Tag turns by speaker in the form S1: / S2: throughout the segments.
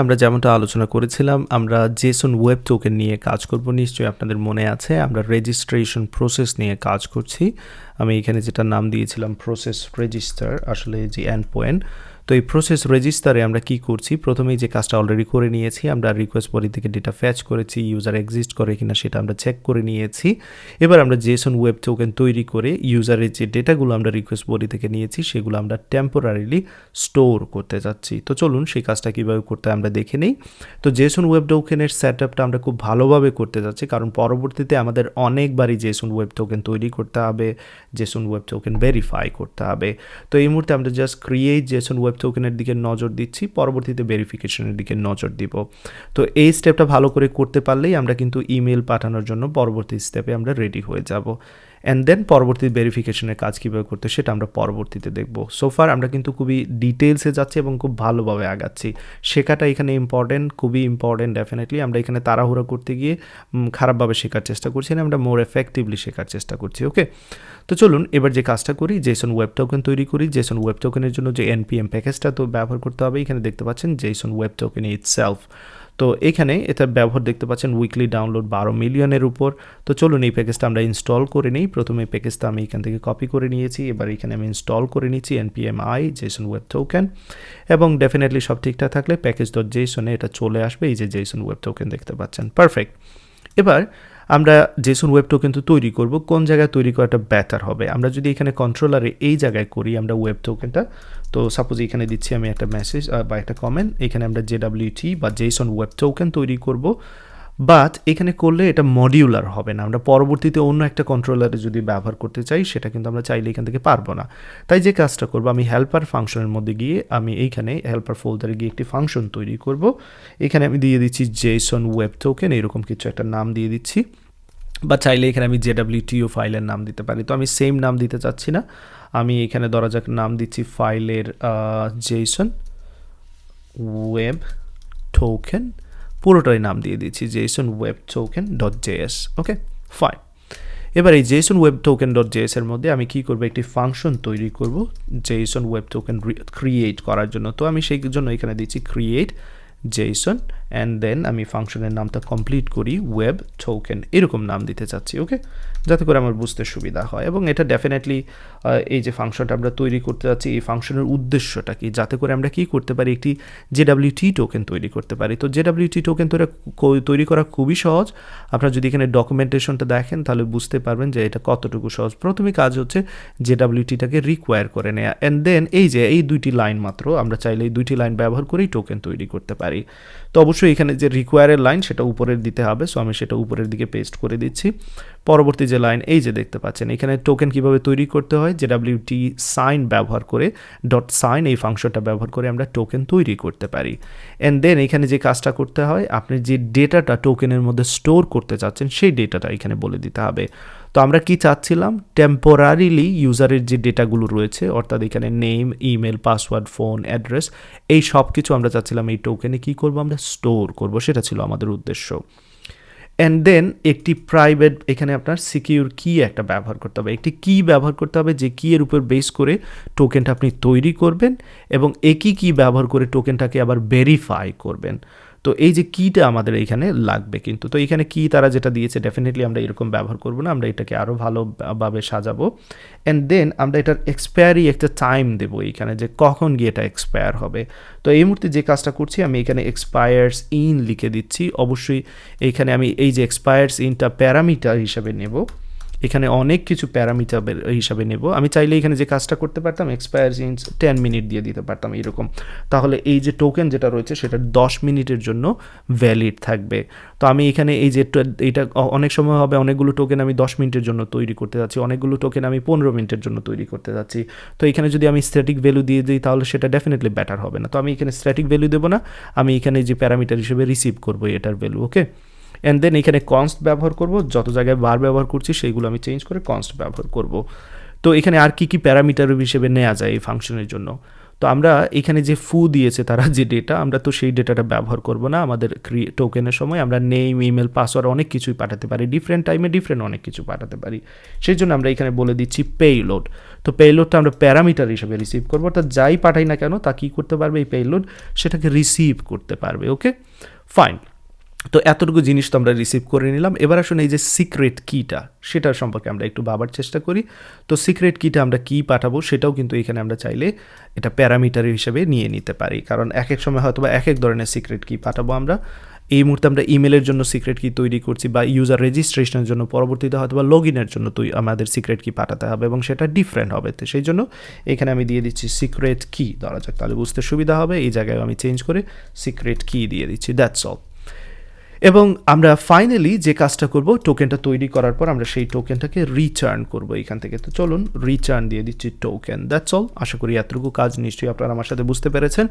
S1: আমরা যেমনটা আলোচনা করেছিলাম, আমরা JSON ওয়েব টোকেন নিয়ে কাজ করব। নিশ্চয়ই আপনাদের মনে আছে আমরা রেজিস্ট্রেশন প্রসেস নিয়ে কাজ করছি। আমি এখানে যেটা নাম দিয়েছিলাম প্রসেস রেজিস্টার, আসলে যে এন্ড পয়েন্ট। তো এই প্রসেস রেজিস্টারে আমরা কি করছি, প্রথমেই যে কাজটা অলরেডি করে নিয়েছি, আমরা রিকোয়েস্ট বডি থেকে ডেটা ফ্যাচ করেছি, ইউজার এক্সিস্ট করে কিনা সেটা আমরা চেক করে নিয়েছি। এবার আমরা JSON ওয়েব টোকেন তৈরি করে ইউজারের যে ডেটাগুলো আমরা রিকোয়েস্ট বডি থেকে নিয়েছি সেগুলো আমরা টেম্পোরারিলি স্টোর করতে যাচ্ছি। তো চলুন সেই কাজটা কীভাবে করতে আমরা দেখে নিই। তো JSON ওয়েব টোকেনের সেটআপটা আমরা খুব ভালোভাবে করতে যাচ্ছি, কারণ পরবর্তীতে আমাদের অনেকবারই JSON ওয়েব টোকেন তৈরি করতে হবে, JSON ওয়েব টোকেন ভেরিফাই করতে হবে। তো এই মুহূর্তে আমরা জাস্ট ক্রিয়েট JSON ওয়েব টোকেনের দিকে নজর দিচ্ছি, পরবর্তীতে ভেরিফিকেশনের দিকে নজর দিব। তো এই স্টেপটা ভালো করে করতে পারলেই আমরা কিন্তু ইমেল পাঠানোর জন্য পরবর্তী স্টেপে আমরা রেডি হয়ে যাব। অ্যান্ড দেন পরবর্তী ভেরিফিকেশনের কাজ কীভাবে করতে সেটা আমরা পরবর্তীতে দেখব। সোফার আমরা কিন্তু খুবই ডিটেলসে যাচ্ছি এবং খুব ভালোভাবে আগাচ্ছি। শেখাটা এখানে ইম্পর্টেন্ট, খুবই ইম্পর্টেন্ট ডেফিনেটলি। আমরা এখানে তাড়াহুড়া করতে গিয়ে খারাপভাবে শেখার চেষ্টা করছি না, আমরা মোর এফেক্টিভলি শেখার চেষ্টা করছি। ওকে, তো চলুন এবার যে কাজটা করি, JSON ওয়েব টোকেন তৈরি করি। JSON ওয়েব টোকেনের জন্য যে npm প্যাকেজটা তো ব্যবহার করতে হবে, এখানে দেখতে পাচ্ছেন JSON ওয়েব টোকেন ইটসেলফ। তো এখানে এটার ব্যবহার দেখতে পাচ্ছেন উইকলি ডাউনলোড 12 মিলিয়নের উপর। তো চলুন এই প্যাকেজটা আমরা ইনস্টল করে নিই। প্রথমে প্যাকেজটা আমি এখান থেকে কপি করে নিয়েছি, এবার এখানে আমি ইনস্টল করে নিচ্ছি npm i JSON web token, এবং ডেফিনেটলি সব ঠিকঠাক থাকলে প্যাকেজ.json এ এটা চলে আসবে। এই যে JSON ওয়েব টোকেন দেখতে পাচ্ছেন, পারফেক্ট। এবার আমরা JSON ওয়েব টোকেন তো তৈরি করব, কোন জায়গায় তৈরি করাটা বেটার হবে? আমরা যদি এখানে কন্ট্রোলারে এই জায়গায় করি আমরা ওয়েব টোকেনটা, তো সাপোজ এখানে দিচ্ছি আমি একটা মেসেজ বা একটা কমেন্ট, এখানে আমরা JWT বা JSON ওয়েব টোকেন তৈরি করব। বাট এখানে করলে এটা মডিউলার হবে না, আমরা পরবর্তীতে অন্য একটা কন্ট্রোলারে যদি ব্যবহার করতে চাই সেটা কিন্তু আমরা চাইলে এখান থেকে পারবো না। তাই যে কাজটা করব, আমি হেল্পার ফাংশনের মধ্যে গিয়ে আমি এইখানে হেল্পার ফোল্ডারে গিয়ে একটি ফাংশন তৈরি করব। এখানে আমি দিয়ে দিচ্ছি JSON ওয়েব টোকেন, এরকম কিছু একটা নাম দিয়ে দিচ্ছি, বা চাইলে এখানে আমি JWTও ফাইলের নাম দিতে পারি। তো আমি সেম নাম দিতে চাচ্ছি না, আমি এখানে ধরা যাক নাম দিচ্ছি ফাইলের JSON ওয়েব টোকেন, পুরোটাই নাম দিয়ে দিচ্ছি JSON ওয়েব টোকেন .js। ওকে, ফাইন। এবার এই JSON ওয়েব টোকেন .js এর মধ্যে আমি কি করব, একটি ফাংশন তৈরি করব JSON ওয়েব টোকেন ক্রিয়েট করার জন্য। তো আমি সেই জন্য এখানে দিচ্ছি ক্রিয়েট JSON, অ্যান্ড দেন আমি ফাংশনের নামটা কমপ্লিট করি ওয়েব টোকেন, এরকম নাম দিতে চাচ্ছি। ওকে, যাতে করে আমার বুঝতে সুবিধা হয়। এবং এটা ডেফিনেটলি এই যে ফাংশনটা আমরা তৈরি করতে যাচ্ছি, এই ফাংশনের উদ্দেশ্যটা কি, যাতে করে আমরা কি করতে পারি, একটি JWT টোকেন তৈরি করতে পারি। তো JWT টোকেন তৈরি করা খুবই সহজ। আপনারা যদি এখানে ডকুমেন্টেশনটা দেখেন তাহলে বুঝতে পারবেন যে এটা কতটুকু সহজ। প্রথমে কাজ হচ্ছে JWTটাকে রিকোয়ার করে নেওয়া, অ্যান্ড দেন এই যে এই দুইটি লাইন মাত্র, আমরা চাইলে এই দুইটি লাইন ব্যবহার করেই টোকেন তৈরি করতে পারি। তো অবশ্যই এখানে যে রিকোয়ারের লাইন সেটা উপরের দিতে হবে, সো আমি সেটা উপরের দিকে পেস্ট করে দিচ্ছি। পরবর্তী যে লাইন এই যে দেখতে পাচ্ছেন, এখানে টোকেন কিভাবে তৈরি করতে হয়, JWT সাইন ব্যবহার করে, .sign এই ফাংশনটা ব্যবহার করে আমরা টোকেন তৈরি করতে পারি। অ্যান্ড দেন এখানে যে কাজটা করতে হয়, আপনি যে ডেটাটা টোকেনের মধ্যে স্টোর করতে চাচ্ছেন সেই ডেটাটা এখানে বলে দিতে হবে। তো আমরা কি চাচ্ছিলাম, টেম্পোরারিলি ইউজারের যে ডেটাগুলো রয়েছে, অর্থাৎ এখানে name, email, password, phone, address, এই সব কিছু আমরা চাচ্ছিলাম এই টোকেনে কী করবো, আমরা স্টোর করব, সেটা ছিল আমাদের উদ্দেশ্য। অ্যান্ড দেন একটি প্রাইভেট, এখানে আপনার সিকিউর কি একটা ব্যবহার করতে হবে, একটি কি ব্যবহার করতে হবে, যে কি এর উপর বেস করে টোকেনটা আপনি তৈরি করবেন, এবং একই কি ব্যবহার করে টোকেনটাকে আবার ভেরিফাই করবেন। তো এই যে কিটা আমাদের এইখানে লাগবে কিন্তু। তো এখানে কি তারা যেটা দিয়েছে ডেফিনেটলি আমরা এরকম ব্যবহার করব না, আমরা এটাকে আরও ভালোভাবে সাজাবো। অ্যান্ড দেন আমরা এটার এক্সপায়ারি একটা টাইম দেবো এইখানে, যে কখন গিয়ে এটা এক্সপায়ার হবে। তো এই মুহূর্তে যে কাজটা করছি আমি এখানে এক্সপায়ার্স ইন লিখে দিচ্ছি। অবশ্যই এইখানে আমি এই যে এক্সপায়ার্স ইনটা প্যারামিটার হিসাবে নেব, এখানে অনেক কিছু প্যারামিটার হিসাবে নেব। আমি চাইলে এখানে যে কাজটা করতে পারতাম, এক্সপায়ার ইন 10 মিনিট দিয়ে দিতে পারতাম এরকম, তাহলে এই যে টোকেন যেটা রয়েছে সেটা 10 মিনিটের জন্য ভ্যালিড থাকবে। তো আমি এখানে এই যে এটা অনেক সময় হবে, অনেকগুলো টোকেন আমি 10 মিনিটের জন্য তৈরি করতে যাচ্ছি, অনেকগুলো টোকেন আমি 15 মিনিটের জন্য তৈরি করতে যাচ্ছি। তো এখানে যদি আমি স্ট্যাটিক ভ্যালু দিয়ে দিই তাহলে সেটা ডেফিনেটলি বেটার হবে না। তো আমি এখানে স্ট্যাটিক ভ্যালু দেবো না, আমি এখানে যে প্যারামিটার হিসেবে রিসিভ করবো এটার ভ্যালু। ওকে, অ্যান্ড দেন এখানে কনস্ট ব্যবহার করব, যত জায়গায় বার ব্যবহার করছি সেইগুলো আমি চেঞ্জ করে কনস্ট ব্যবহার করব। তো এখানে আর কি প্যারামিটার হিসেবে নেওয়া যায় এই ফাংশনের জন্য, তো আমরা এখানে যে ফু দিয়েছে তারা যে ডেটা, আমরা তো সেই ডেটাটা ব্যবহার করব না। আমাদের টোকেনের সময় আমরা নেম, ইমেল, পাসওয়ার্ড অনেক কিছুই পাঠাতে পারি, ডিফারেন্ট টাইমে ডিফারেন্ট অনেক কিছু পাঠাতে পারি। সেই জন্য আমরা এখানে বলে দিচ্ছি পেইলোড। তো পেইলোডটা আমরা প্যারামিটার হিসেবে রিসিভ করবো, অর্থাৎ যাই পাঠাই না কেন তা কী করতে পারবে, এই পেইলোড সেটাকে রিসিভ করতে পারবে। ওকে, ফাইন। তো এতটুকু জিনিস তো আমরা রিসিভ করে নিলাম। এবার আসুন এই যে সিক্রেট কিটা, সেটার সম্পর্কে আমরা একটু ভাবার চেষ্টা করি। তো সিক্রেট কিটা আমরা কী পাঠাবো সেটাও কিন্তু এখানে আমরা চাইলে এটা প্যারামিটার হিসেবে নিয়ে নিতে পারি, কারণ এক এক সময় হয়তো বা এক এক ধরনের সিক্রেট কি পাঠাবো আমরা। এই মুহূর্তে আমরা ইমেলের জন্য সিক্রেট কি তৈরি করছি, বা ইউজার রেজিস্ট্রেশনের জন্য, পরবর্তীতে হয়তো বা লগ ইনের জন্য আমাদের সিক্রেট কি পাঠাতে হবে এবং সেটা ডিফারেন্ট হবে। তো সেই জন্য এখানে আমি দিয়ে দিচ্ছি সিক্রেট কি, ধরা যাক, তাহলে বুঝতে সুবিধা হবে। এই জায়গায় আমি চেঞ্জ করে সিক্রেট কি দিয়ে দিচ্ছি, দ্যাটস অল। এবং আমরা ফাইনালি যে কাজটা করব, টোকেনটা তৈরি করার পর আমরা সেই টোকেনটাকে রিটার্ন করব এখান থেকে। তো চলুন রিটার্ন দিয়ে দিচ্ছি টোকেন, দ্যাটস অল। আশা করি এতটুকু কাজ নিশ্চয়ই আপনারা আমার সাথে বুঝতে পেরেছেন।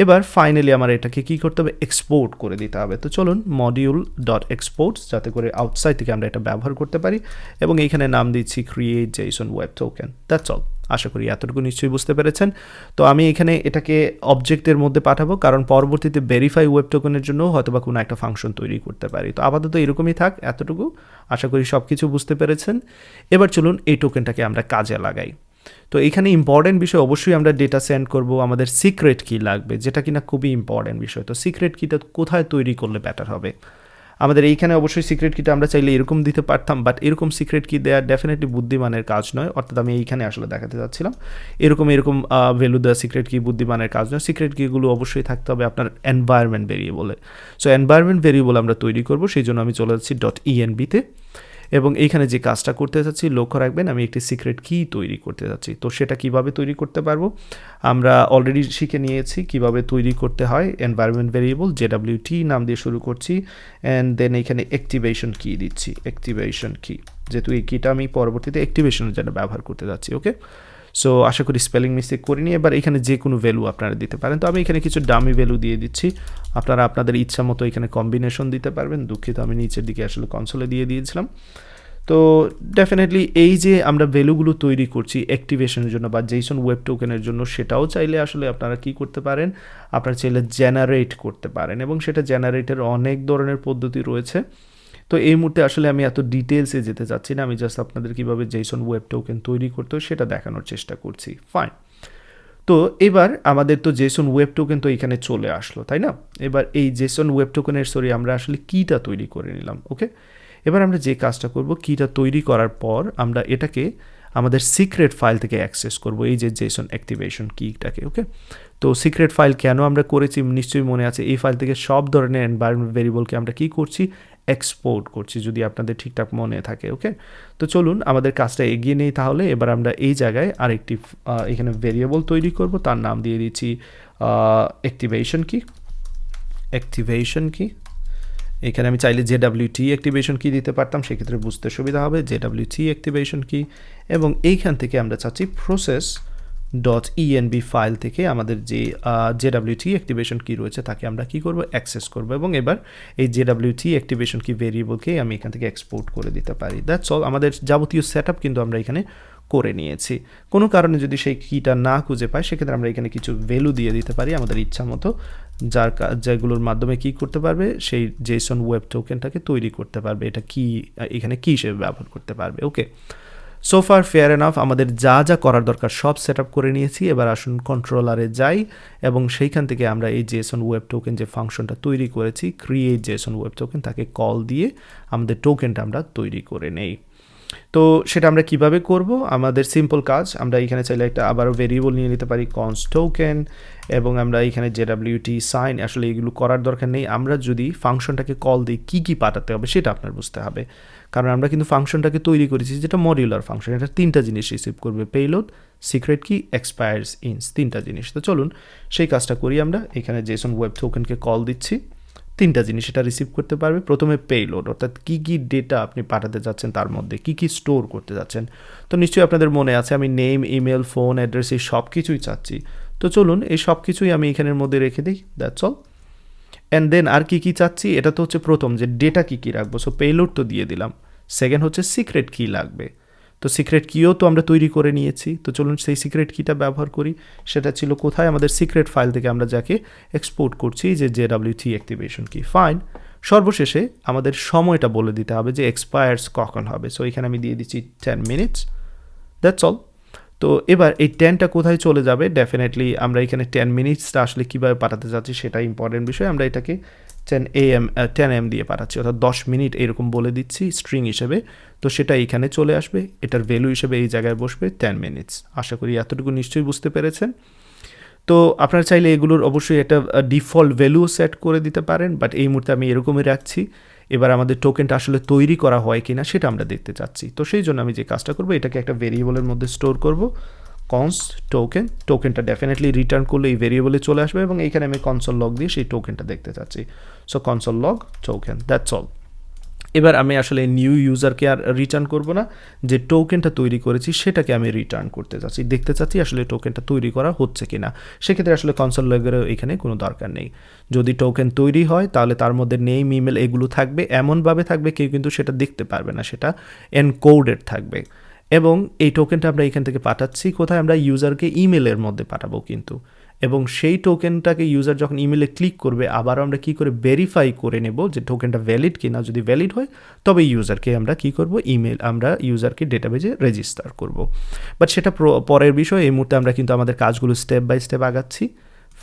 S1: এবার ফাইনালি আমার এটাকে কী করতে হবে, এক্সপোর্ট করে দিতে হবে। তো চলুন মডিউল ডট এক্সপোর্টস, যাতে করে আউটসাইড থেকে আমরা এটা ব্যবহার করতে পারি, এবং এইখানে নাম দিচ্ছি create JSON web token, that's all. আশা করি এতটুকু নিশ্চয়ই বুঝতে পেরেছেন। তো আমি এখানে এটাকে অবজেক্টের মধ্যে পাঠাবো, কারণ পরবর্তীতে ভেরিফাই ওয়েব টোকেনের জন্য হয়তো বা কোনো একটা ফাংশন তৈরি করতে পারি। তো আপাতত এরকমই থাক, এতটুকু। আশা করি সব কিছু বুঝতে পেরেছেন। এবার চলুন এই টোকেনটাকে আমরা কাজে লাগাই। তো এখানে ইম্পর্টেন্ট বিষয়, অবশ্যই আমরা ডেটা সেন্ড করব, আমাদের সিক্রেট কি লাগবে, যেটা কিনা খুবই ইম্পর্টেন্ট বিষয়। তো সিক্রেট কিটা কোথায় তৈরি করলে বেটার হবে? আমাদের এইখানে অবশ্যই সিক্রেট কিটা আমরা চাইলে এরকম দিতে পারতাম, বাট এরকম সিক্রেট কি দেওয়া ডেফিনেটলি বুদ্ধিমানের কাজ নয়। অর্থাৎ আমি এইখানে আসলে দেখাতে চাচ্ছিলাম এরকম ভ্যালু দেওয়া সিক্রেট কি বুদ্ধিমানের কাজ নয়। সিক্রেট কিগুলো অবশ্যই থাকতে হবে আপনার এনভায়রনমেন্ট ভেরিয়েবলে। সো এনভায়রনমেন্ট ভেরিয়েবল আমরা তৈরি করব, সেই জন্য আমি চলে যাচ্ছি .env-তে, এবং এইখানে যে কাজটা করতে যাচ্ছি, লক্ষ্য রাখবেন আমি একটি সিক্রেট কি তৈরি করতে যাচ্ছি। তো সেটা কিভাবে তৈরি করতে পারবো, আমরা অলরেডি শিখে নিয়েছি কিভাবে তৈরি করতে হয়। এনভায়রনমেন্ট ভেরিয়েবল JWT নাম দিয়ে শুরু করছি, অ্যান্ড দেন এখানে অ্যাক্টিভেশন কি দিচ্ছি, অ্যাক্টিভেশন কি, যেহেতু এই কিটা আমি পরবর্তীতে অ্যাক্টিভেশনের জন্য ব্যবহার করতে যাচ্ছি। ওকে, সো আশা করি স্পেলিং মিস্টেক করিনি। এবার এখানে যে কোনো ভ্যালু আপনারা দিতে পারেন। তো আমি এখানে কিছু ডামি ভ্যালু দিয়ে দিচ্ছি, আপনারা আপনাদের ইচ্ছা মতো এখানে কম্বিনেশন দিতে পারবেন। দুঃখিত, আমি নিচের দিকে আসলে কনসোলে দিয়ে দিয়েছিলাম। তো ডেফিনেটলি এই যে আমরা ভ্যালুগুলো তৈরি করছি অ্যাক্টিভেশনের জন্য বা জেসন ওয়েব টোকেনের জন্য, সেটাও চাইলে আসলে আপনারা কি করতে পারেন, আপনারা চাইলে জেনারেট করতে পারেন, এবং সেটা জেনারেটের অনেক ধরনের পদ্ধতি রয়েছে। তো এই মুহূর্তে আসলে আমি এত ডিটেলসে যেতে চাচ্ছি না, আমি জাস্ট আপনাদের কীভাবে জেসন ওয়েব টোকেন তৈরি করতে হয় সেটা দেখানোর চেষ্টা করছি। ফাইন। তো এবার আমাদের তো জেসন ওয়েব টোকেন তো এখানে চলে আসলো, তাই না? এবার এই জেসন ওয়েব টোকেনের আমরা আসলে কিটা তৈরি করে নিলাম। ওকে, এবার আমরা যে কাজটা করব, কিটা তৈরি করার পর আমরা এটাকে আমাদের সিক্রেট ফাইল থেকে অ্যাক্সেস করব, এই যে জেসন অ্যাক্টিভেশন কিটাকে। ওকে, তো সিক্রেট ফাইল কেন আমরা করেছি নিশ্চয়ই মনে আছে। এই ফাইল থেকে সব ধরনের এনভায়রনমেন্ট ভেরিয়েবলকে আমরা কি করছি, এক্সপোর্ট করছি, যদি আপনাদের ঠিকঠাক মনে থাকে। ওকে, তো চলুন আমাদের কাজটা এগিয়ে নেই তাহলে। এবার আমরা এই জায়গায় আরেকটি এখানে ভেরিয়েবল তৈরি করব, তার নাম দিয়ে দিচ্ছি অ্যাক্টিভেশন কি, অ্যাক্টিভেশন কি। এখানে আমি চাইলে JWT অ্যাক্টিভেশন কি দিতে পারতাম, সেক্ষেত্রে বুঝতে সুবিধা হবে, JWT অ্যাক্টিভেশন কি। এবং এইখান থেকে আমরা চাচ্ছি প্রসেস .env ফাইল থেকে আমাদের যে JWT অ্যাক্টিভেশন কি রয়েছে তাকে আমরা কি করব, অ্যাক্সেস করব, এবং এবার এই JWT অ্যাক্টিভেশন কি ভেরিয়েবলকে আমি এখান থেকে এক্সপোর্ট করে দিতে পারি। That's all. আমাদের যাবতীয় সেটআপ কিন্তু আমরা এখানে করে নিয়েছি। কোনো কারণে যদি সেই কিটা না খুঁজে পাই, সেক্ষেত্রে আমরা এখানে কিছু ভ্যালু দিয়ে দিতে পারি আমাদের ইচ্ছা মতো, যেগুলোর মাধ্যমে কি করতে পারবে, সেই জেসন ওয়েব টোকেনটাকে তৈরি করতে পারবে, এটা কি এখানে কি হিসেবে ব্যবহার করতে পারবে। ওকে, সো ফার ফেয়ার এনাফ। আমাদের যা যা করার দরকার সব সেট আপ করে নিয়েছি। এবার আসুন কন্ট্রোলারে যাই, এবং সেইখান থেকে আমরা এই জেসন ওয়েব টোকেন যে ফাংশনটা তৈরি করেছি, ক্রিয়েট জেসন ওয়েব টোকেন, তাকে কল দিয়ে আমাদের টোকেনটা আমরা তৈরি করে নেই। তো সেটা আমরা কিভাবে করব, আমাদের সিম্পল কাজ, আমরা এখানে চাইলে একটা আবারও ভেরিয়েবল নিয়ে নিতে পারি কনস্ট টোকেন, এবং আমরা এখানে JWT সাইন, আসলে এগুলো করার দরকার নেই। আমরা যদি ফাংশনটাকে কল দিই কী কী পাঠাতে হবে সেটা আপনার বুঝতে হবে, কারণ আমরা কিন্তু ফাংশনটাকে তৈরি করেছি যেটা মডিউলার ফাংশন, এটা তিনটা জিনিস রিসিভ করবে, পেইলোড, সিক্রেট কি, এক্সপায়ার্স ইনস, তিনটা জিনিস। তো চলুন সেই কাজটা করি। আমরা এখানে জেসন ওয়েব টোকেনকে কল দিচ্ছি, তিনটা জিনিস এটা রিসিভ করতে পারবে। প্রথমে পেইলোড, অর্থাৎ কী কী ডেটা আপনি পাঠাতে যাচ্ছেন, তার মধ্যে কী কী স্টোর করতে যাচ্ছেন। তো নিশ্চয়ই আপনাদের মনে আছে আমি নেম, ইমেল, ফোন, অ্যাড্রেস এই সব কিছুই চাচ্ছি। তো চলুন এই সব কিছুই আমি এখানের মধ্যে রেখে দিই, দ্যাটস অল। অ্যান্ড দেন আর কী কী চাচ্ছি, এটা তো হচ্ছে প্রথম যে ডেটা কী কী রাখবো, সো পেইলোড তো দিয়ে দিলাম। সেকেন্ড হচ্ছে সিক্রেট কী লাগবে, তো সিক্রেট কিও তো আমরা তৈরি করে নিয়েছি, তো চলুন সেই সিক্রেট কিটা ব্যবহার করি। সেটা ছিল কোথায়, আমাদের সিক্রেট ফাইল থেকে আমরা যাকে এক্সপোর্ট করছি, যে JWT অ্যাক্টিভেশন কি। ফাইন, সর্বশেষে আমাদের সময়টা বলে দিতে হবে যে এক্সপায়ার্স কখন হবে। সো এখানে আমি দিয়ে দিচ্ছি 10 মিনিটস, দ্যাটস অল। তো এবার এই 10টা কোথায় চলে যাবে, ডেফিনেটলি আমরা এখানে 10 মিনিটসটা আসলে কীভাবে পাঠাতে চাচ্ছি সেটা ইম্পর্টেন্ট বিষয়। আমরা এটাকে 10 AM দিয়ে পাঠাচ্ছি, অর্থাৎ 10 মিনিট এরকম বলে দিচ্ছি স্ট্রিং হিসেবে। তো সেটা এইখানে চলে আসবে, এটার ভ্যালু হিসেবে এই জায়গায় বসবে 10 মিনিটস। আশা করি এতটুকু নিশ্চয়ই বুঝতে পেরেছেন। তো আপনারা চাইলে এগুলোর অবশ্যই একটা ডিফল্ট ভ্যালু সেট করে দিতে পারেন, বাট এই মুহূর্তে আমি এরকমই রাখছি। এবার আমাদের টোকেনটা আসলে তৈরি করা হয় কিনা সেটা আমরা দেখতে চাচ্ছি। তো সেই জন্য আমি যে কাজটা করবো, এটাকে একটা ভেরিয়েবলের মধ্যে স্টোর করব, কনস্ট টোকেন। টোকেনটা ডেফিনেটলি রিটার্ন করলে এই ভেরিয়েবলে চলে আসবে, এবং এইখানে আমি কনসোল লগ দিয়ে সেই টোকেনটা দেখতে চাচ্ছি। So console log token, that's all. এবার আমি আসলে নিউ ইউজারকে আর রিটার্ন করব না, যে টোকেনটা তৈরি করেছি সেটাকে আমি রিটার্ন করতে চাচ্ছি, দেখতে চাচ্ছি আসলে টোকেনটা তৈরি করা হচ্ছে কিনা। সেক্ষেত্রে আসলে কনসোল লগেরও এখানে কোনো দরকার নেই। যদি টোকেন তৈরি হয় তাহলে তার মধ্যে নেম, ইমেল এগুলো থাকবে, এমনভাবে থাকবে কেউ কিন্তু সেটা দেখতে পারবে না, সেটা এনকোডেড থাকবে। এবং এই টোকেনটা আমরা এখান থেকে পাঠাচ্ছি কোথায়, আমরা ইউজারকে ইমেলের মধ্যে পাঠাবো কিন্তু। এবং সেই টোকেনটাকে ইউজার যখন ইমেলে ক্লিক করবে, আবার আমরা কি করে ভেরিফাই করে নেব যে টোকেনটা ভ্যালিড কিনা। যদি ভ্যালিড হয় তবে ইউজারকে আমরা কি করব, আমরা ইউজারকে ডেটাবেজে রেজিস্টার করব। বাট সেটা পরের বিষয়। এই মুহূর্তে আমরা কিন্তু আমাদের কাজগুলো স্টেপ বাই স্টেপ আগাচ্ছি।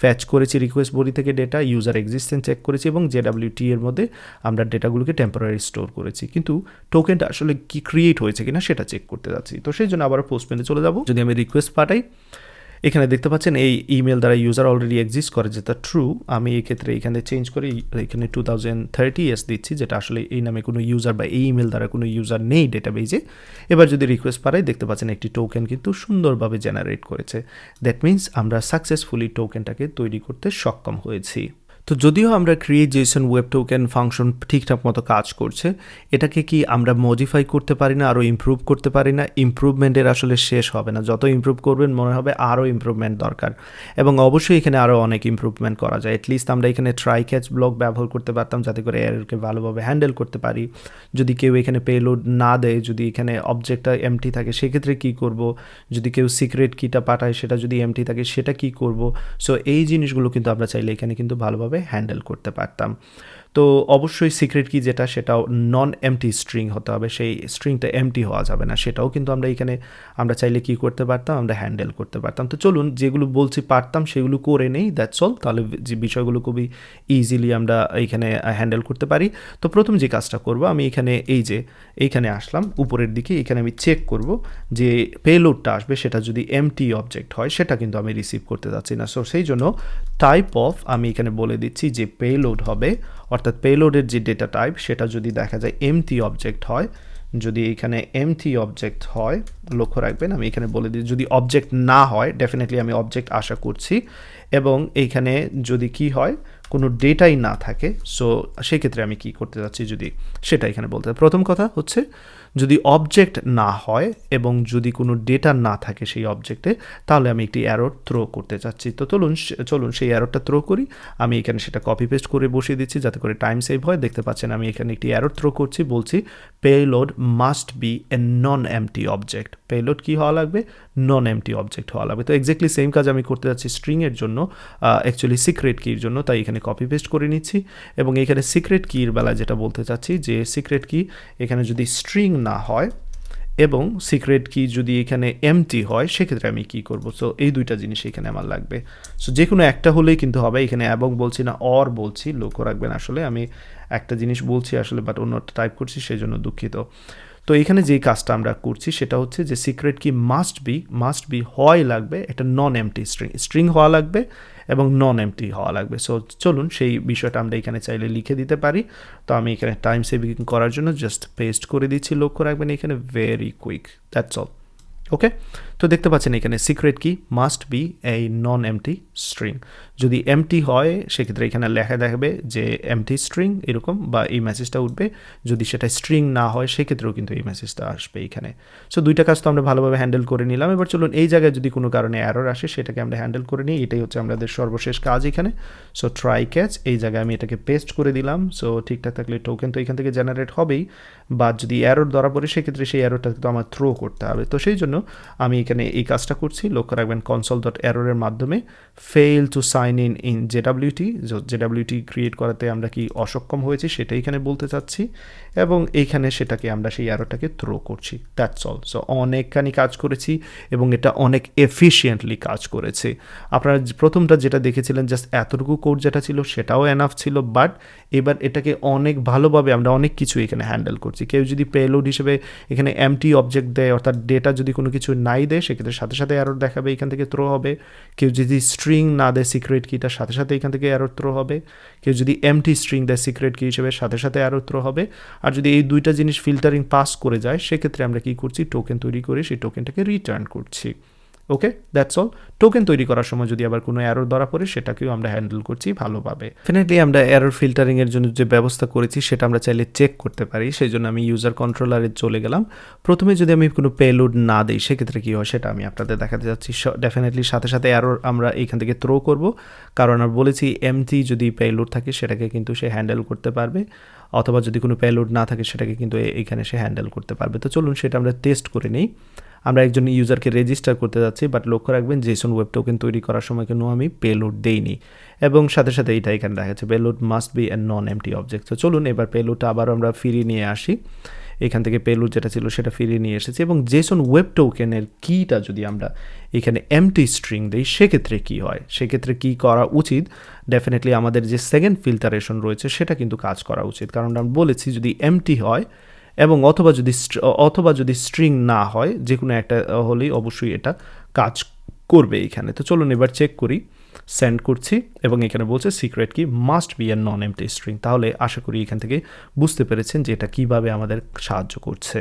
S1: ফ্যাচ করেছি রিকোয়েস্ট বডি থেকে ডেটা, ইউজার এক্সিস্টেন্স চেক করেছি, এবং JWT এর মধ্যে আমরা ডেটাগুলোকে টেম্পোরারি স্টোর করেছি। কিন্তু টোকেনটা আসলে কি ক্রিয়েট হয়েছে কিনা সেটা চেক করতে যাচ্ছি। তো সেই জন্য আবার পোস্টম্যানে চলে যাব। যদি আমি রিকোয়েস্ট পাঠাই, এখানে দেখতে পাচ্ছেন এই ইমেল দ্বারা ইউজার অলরেডি এক্সিস্ট করে, যেটা ট্রু। আমি এই ক্ষেত্রে এখানে চেঞ্জ করে এখানে 2030 দিচ্ছি, যেটা আসলে এই নামে কোনো ইউজার বা এই ইমেল দ্বারা কোনো ইউজার নেই ডেটাবেজে। এবার যদি রিকোয়েস্ট পাঠাই, দেখতে পাচ্ছেন একটি টোকেন কিন্তু সুন্দরভাবে জেনারেট করেছে। দ্যাট মিনস আমরা সাকসেসফুলি টোকেনটাকে তৈরি করতে সক্ষম হয়েছি। তো যদিও আমরা create JSON web token function ঠিকঠাক মতো কাজ করছে, এটাকে কি আমরা মডিফাই করতে পারি না, আরও ইমপ্রুভ করতে পারি না? ইমপ্রুভমেন্টের আসলে শেষ হবে না, যত ইমপ্রুভ করবেন মনে হবে আরও ইমপ্রুভমেন্ট দরকার। এবং অবশ্যই এখানে আরও অনেক ইমপ্রুভমেন্ট করা যায়। অ্যাটলিস্ট আমরা এখানে ট্রাই ক্যাচ ব্লক ব্যবহার করতে পারতাম, যাতে করে এরকে ভালোভাবে হ্যান্ডেল করতে পারি। যদি কেউ এখানে পেলোড না দেয়, যদি এখানে অবজেক্টটা এমটি থাকে, সেক্ষেত্রে কী করব? যদি কেউ সিক্রেট কিটা পাঠায়, সেটা যদি এমটি থাকে, সেটা কী করব? সো এই জিনিসগুলো কিন্তু আমরা চাইলে এখানে কিন্তু ভালোভাবে হ্যান্ডেল করতে পারতাম। তো অবশ্যই সিক্রেট কি যেটা, সেটাও নন এমটি স্ট্রিং হতে হবে, সেই স্ট্রিংটা এমটি হওয়া যাবে না। সেটাও কিন্তু আমরা এখানে আমরা চাইলে কি করতে পারতাম, আমরা হ্যান্ডেল করতে পারতাম। তো চলুন যেগুলো বলছি পারতাম সেগুলো করে নেই, দ্যাটস অল। তাহলে যে বিষয়গুলো খুবই ইজিলি আমরা এইখানে হ্যান্ডেল করতে পারি। তো প্রথম যে কাজটা করব, আমি এখানে এইখানে আসলাম উপরের দিকে, এখানে আমি চেক করব যে পেলোডটা আসবে সেটা যদি এমটি অবজেক্ট হয়, সেটা কিন্তু আমি রিসিভ করতে যাচ্ছি না। সো সেই জন্য টাইপ অফ আমি এখানে বলে দিচ্ছি যে পেলোড হবে, অর্থাৎ পেলোডের যে ডেটা টাইপ সেটা যদি দেখা যায় এমটি অবজেক্ট হয়, যদি এখানে এমটি অবজেক্ট হয়, লক্ষ্য রাখবেন আমি এখানে বলে দিই, যদি অবজেক্ট না হয়, ডেফিনেটলি আমি অবজেক্ট আশা করছি, এবং এইখানে যদি কি হয়, কোনো ডেটাই না থাকে, সো সেক্ষেত্রে আমি কি করতে যাচ্ছি, যদি সেটা এখানে বলতে। প্রথম কথা হচ্ছে, যদি অবজেক্ট না হয় এবং যদি কোনো ডেটা না থাকে সেই অবজেক্টে, তাহলে আমি একটি অ্যারো থ্রো করতে চাচ্ছি। তো চলুন সেই অ্যারোটা থ্রো করি। আমি এখানে সেটা কপি পেস্ট করে বসিয়ে দিচ্ছি যাতে করে টাইম সেভ হয়। দেখতে পাচ্ছেন আমি এখানে একটি অ্যারো থ্রো করছি, বলছি payload must B A non MT object. Payload কি হওয়া লাগবে, নন এমটি অবজেক্ট হওয়া লাগবে। তো এক্স্যাক্টলি সেম কাজ আমি করতে যাচ্ছি স্ট্রিংয়ের জন্য, অ্যাকচুয়ালি সিক্রেট কির জন্য, তাই এখানে কপি পেস্ট করে নিচ্ছি। এবং এখানে সিক্রেট কির বেলায় যেটা বলতে চাচ্ছি, যে সিক্রেট কি এখানে যদি স্ট্রিং না হয় এবং সিক্রেট কি যদি এখানে এমটি হয়, সেক্ষেত্রে আমি কি করব। সো এই দুইটা জিনিস এখানে আমার লাগবে। সো যে কোনো একটা হলেই কিন্তু হবে। এখানে এবং বলছি না, অর বলছি, লক্ষ্য রাখবেন আসলে আমি একটা জিনিস বলছি আসলে, বাট অন্যটা টাইপ করছি, সেই জন্য দুঃখিত। তো এখানে যেই কাজটা আমরা করছি সেটা হচ্ছে যে সিক্রেট কি মাস্ট বি হওয়াই লাগবে, এটা নন এমটি স্ট্রিং হওয়া লাগবে এবং নন এমটি হওয়া লাগবে। সো চলুন সেই বিষয়টা আমরা এখানে চাইলে লিখে দিতে পারি। তো আমি এখানে টাইম সেভিং করার জন্য জাস্ট পেস্ট করে দিচ্ছি, লক্ষ্য রাখবেন এখানে, ভেরি কুইক, দ্যাটস অল। ওকে, তো দেখতে পাচ্ছেন এখানে সিক্রেট কি মাস্ট বি এই নন এমটি স্ট্রিং। যদি এমটি হয় সেক্ষেত্রে এখানে লেখা দেখাবে যে এমটি স্ট্রিং এরকম, বা এই মেসেজটা উঠবে। যদি সেটা স্ট্রিং না হয় সেক্ষেত্রেও কিন্তু এই মেসেজটা আসবে এখানে। সো দুইটা কাজ তো আমরা ভালোভাবে হ্যান্ডেল করে নিলাম। এবার চলুন এই জায়গায় যদি কোনো কারণে এরর আসে সেটাকে আমরা হ্যান্ডেল করে নিই। এটাই হচ্ছে আমাদের সর্বশেষ কাজ এখানে। সো ট্রাই ক্যাচ, এই জায়গায় আমি এটাকে পেস্ট করে দিলাম। সো ঠিকঠাক থাকলে টোকেন তো এখান থেকে জেনারেট হবেই, বা যদি এরর ধরা পড়ে সেক্ষেত্রে সেই এররটা কিন্তু আমার থ্রো করতে হবে। তো সেই জন্য আমি এখানে এই কাজটা করছি। লক্ষ্য রাখবেন console.error-এর মাধ্যমে fail to sign in JWT, JWT create করাতে আমরা কি অসক্ষম হয়েছি সেটা এখানে বলতে চাচ্ছি, এবং এইখানে সেটাকে আমরা সেই এররটাকে থ্রো করছি। That's all. সো অনেকখানি কাজ করেছি এবং এটা অনেক এফিশিয়েন্টলি কাজ করেছে। আপনারা প্রথমটা যেটা দেখেছিলেন জাস্ট এতটুকু কোড যেটা ছিল সেটাও এনাফ ছিল, বাট এবার এটাকে অনেক ভালোভাবে আমরা অনেক কিছু এখানে হ্যান্ডেল করছি। কেউ যদি পেলোড হিসেবে এখানে এমটি অবজেক্ট দেয়, অর্থাৎ ডেটা যদি কোনো কিছু নাই দেয় সেক্ষেত্রে সাথে সাথে এরর দেখাবে, এখান থেকে থ্রো হবে। কেউ যদি স্ট্রিং না দেয় সিক্রেট কিটার সাথে সাথে এখান থেকে এরর থ্রো হবে। কেউ যদি এমটি স্ট্রিং দেয় সিক্রেট কি হিসেবে সাথে সাথে এরর থ্রো হবে। আর যদি এই দুইটা জিনিস ফিল্টারিং পাস করে যায় সেক্ষেত্রে আমরা কি করছি, টোকেন তৈরি করে সেই টোকেনটাকে রিটার্ন করছি। ওকে, দ্যাটস অল। টোকেন তৈরি করার সময় যদি আবার কোনো এরর ধরা পড়ে সেটাকেও আমরা হ্যান্ডেল করছি ভালোভাবে। ডেফিনেটলি আমরা এরর ফিল্টারিংয়ের জন্য যে ব্যবস্থা করেছি সেটা আমরা চাইলে চেক করতে পারি। সেই জন্য আমি ইউজার কন্ট্রোলারে চলে গেলাম। প্রথমে যদি আমি কোনো পেলোড না দিই সেক্ষেত্রে কী হয় সেটা আমি আপনাদের দেখাতে যাচ্ছি। ডেফিনেটলি সাথে সাথে এরর আমরা এইখান থেকে থ্রো করব, কারণ আমরা বলেছি এমটি যদি পেলোড থাকে সেটাকে কিন্তু সে হ্যান্ডেল করতে পারবে, অথবা যদি কোনো পেলোড না থাকে সেটাকে কিন্তু এইখানে সে হ্যান্ডেল করতে পারবে। তো চলুন সেটা আমরা টেস্ট করে নিই। আমরা একজন ইউজারকে রেজিস্টার করতে যাচ্ছি, বাট লক্ষ্য রাখবেন জেসন ওয়েব টোকেন তৈরি করার সময় কিন্তু আমি পেলোড দেইনি, এবং সাথে সাথে এইটা এখানে দেখাচ্ছে payload must B A non MT object. তো চলুন এবার পেলোডটা আবার আমরা ফিরিয়ে নিয়ে আসি। এখান থেকে পেলোড যেটা ছিল সেটা ফিরিয়ে নিয়ে এসেছি, এবং জেসন ওয়েব টোকেনের কিটা যদি আমরা এখানে এমটি স্ট্রিং দিই সেক্ষেত্রে কি হয়, সেক্ষেত্রে কি করা উচিত। ডেফিনেটলি আমাদের যে সেকেন্ড ফিল্টারেশন রয়েছে সেটা কিন্তু কাজ করা উচিত, কারণ আমরা বলেছি যদি এমটি হয় এবং অথবা যদি স্ট্রিং না হয় যে কোনো একটা হলেই অবশ্যই এটা কাজ করবে এখানে। তো চলুন এবার চেক করি। সেন্ড করছি এবং এখানে বলছে সিক্রেট কি must B A non MT string. তাহলে আশা করি এখান থেকে বুঝতে পেরেছেন যে এটা কীভাবে আমাদের সাহায্য করছে।